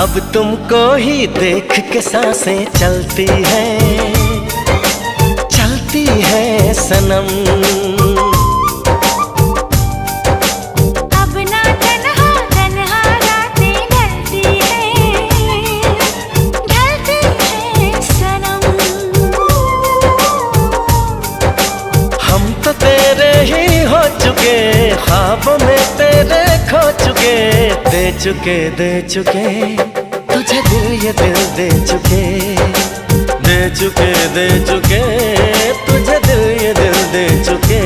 अब तुमको ही देख के सांसें चलती है सनम। अब ना तन्हा तन्हा रातें ढलती है सनम। हम तो तेरे ही हो चुके, ख्वाबों में तेरे खो चुके, दे चुके तुझे दिल, ये दिल दे चुके तुझे दिल, ये दिल दे चुके।